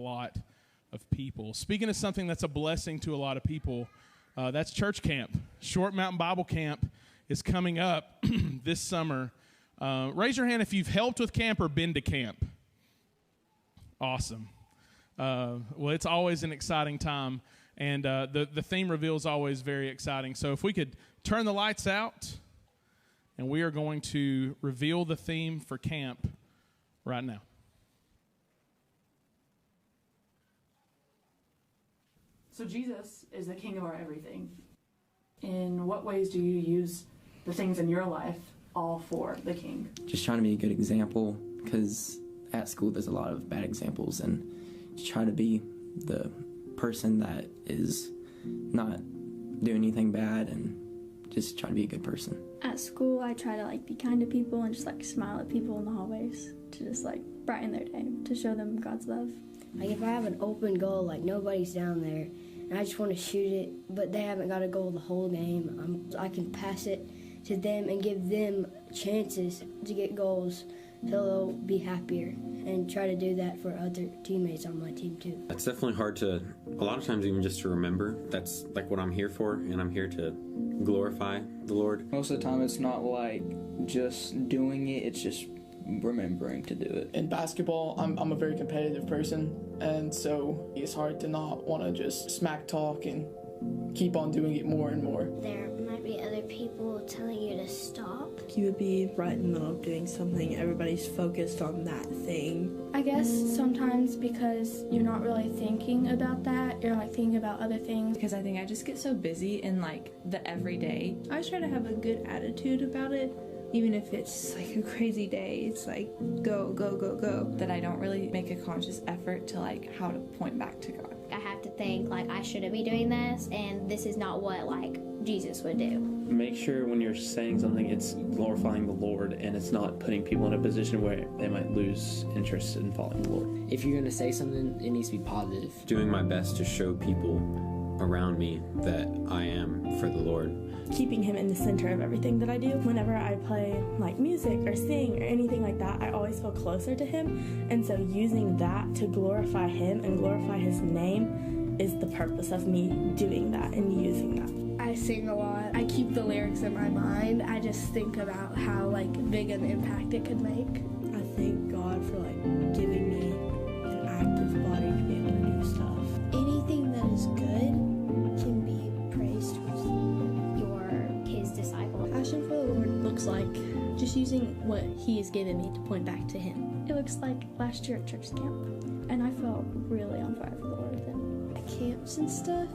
lot of people. Speaking of something that's a blessing to a lot of people, that's church camp. Short Mountain Bible Camp is coming up this summer. Raise your hand if you've helped with camp or been to camp. Awesome. Well, it's always an exciting time, and the theme reveal is always very exciting. So if we could turn the lights out, and we are going to reveal the theme for camp right now. So Jesus is the king of our everything. In what ways do you use the things in your life all for the king? Just trying to be a good example, because at school there's a lot of bad examples, and just try to be the person that is not doing anything bad and just try to be a good person. At school, I try to be kind to people and just smile at people in the hallways to just brighten their day, to show them God's love. If I have an open goal, nobody's down there, and I just want to shoot it, but they haven't got a goal the whole game, I can pass it to them and give them chances to get goals so they'll be happier, and try to do that for other teammates on my team too. It's definitely hard to, a lot of times even just to remember. That's what I'm here for, and I'm here to glorify the Lord. Most of the time it's not just doing it, it's just remembering to do it. In basketball, I'm a very competitive person, and so it's hard to not want to just smack talk and keep on doing it more and more. There might be other people telling you to stop. You would be right in the middle of doing something, everybody's focused on that thing. I guess sometimes because you're not really thinking about that, you're thinking about other things. Because I think I just get so busy in the everyday. I try to have a good attitude about it, even if it's a crazy day. It's go, go, go, go. That I don't really make a conscious effort to how to point back to God. I have to think I shouldn't be doing this, and this is not what Jesus would do. Make sure when you're saying something, it's glorifying the Lord, and it's not putting people in a position where they might lose interest in following the Lord. If you're going to say something, it needs to be positive. Doing my best to show people around me that I am for the Lord. Keeping him in the center of everything that I do. Whenever I play music or sing or anything like that, I always feel closer to him, and so using that to glorify him and glorify his name is the purpose of me doing that and using that. I sing a lot. I keep the lyrics in my mind. I just think about how big an impact it could make. I thank God for giving me an active body to be able to do stuff. Anything that is good can be praised towards his disciple. Passion for the Lord looks like just using what he has given me to point back to him. It looks like last year at church camp, and I felt really on fire for the Lord then. At camps and stuff,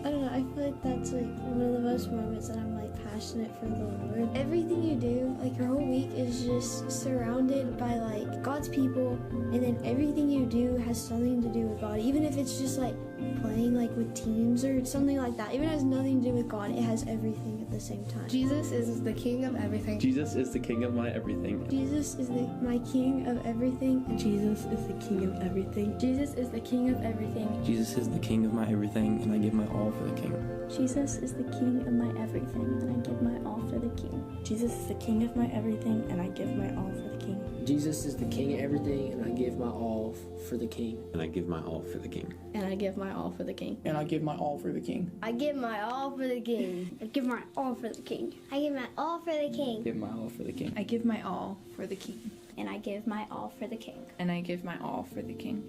I don't know, I feel that's one of the most moments that I'm passionate for the Lord. Everything you do, your whole week is just surrounded by God's people, and then everything you do has something to do with God. Even if it's just playing with teams or something like that, even if it has nothing to do with God, it has everything at the same time. Jesus is the king of everything. Jesus is the king of my everything. Jesus is my king of everything. Jesus is the king of everything. Jesus is the king of everything. Jesus is the king of my everything, and I give my all for the king. Jesus is the king of my everything, and I give my all for the king. Jesus is the king of my everything, and I give my all for the king. Jesus is the king of everything, and I give my all for the king. And I give my all for the king. And I give my all for the king. And I give my all for the king. I give my all for the king. I give my all for the king. I give my all for the king. Give my all for the king. I give my all for the king. And I give my all for the king. And I give my all for the king.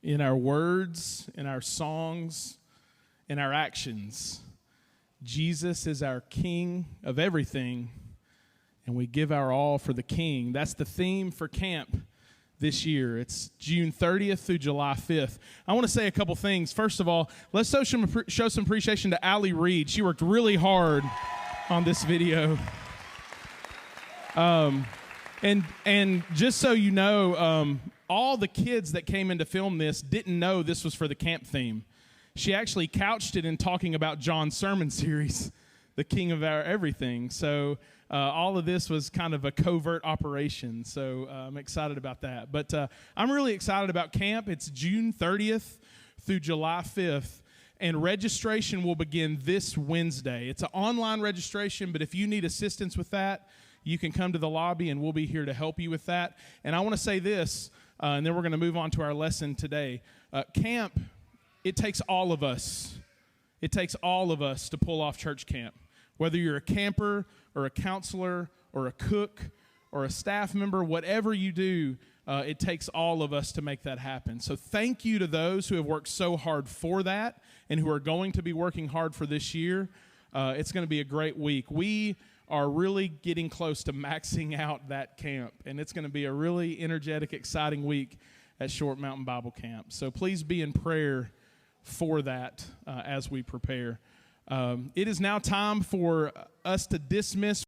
In our words, in our songs, in our actions, Jesus is our king of everything, and we give our all for the king. That's the theme for camp this year. It's June 30th through July 5th. I want to say a couple things. First of all, let's show some appreciation to Allie Reed. She worked really hard on this video. And just so you know, all the kids that came in to film this didn't know this was for the camp theme. She actually couched it in talking about John's sermon series, the king of our everything. So all of this was kind of a covert operation, so I'm excited about that. But I'm really excited about camp. It's June 30th through July 5th, and registration will begin this Wednesday. It's an online registration, but if you need assistance with that, you can come to the lobby, and we'll be here to help you with that. And I want to say this, and then we're going to move on to our lesson today. Camp, it takes all of us. It takes all of us to pull off church camp. Whether you're a camper or a counselor or a cook or a staff member, whatever you do, it takes all of us to make that happen. So thank you to those who have worked so hard for that and who are going to be working hard for this year. It's going to be a great week. We are really getting close to maxing out that camp, and it's going to be a really energetic, exciting week at Short Mountain Bible Camp. So please be in prayer for that as we prepare. It is now time for us to dismiss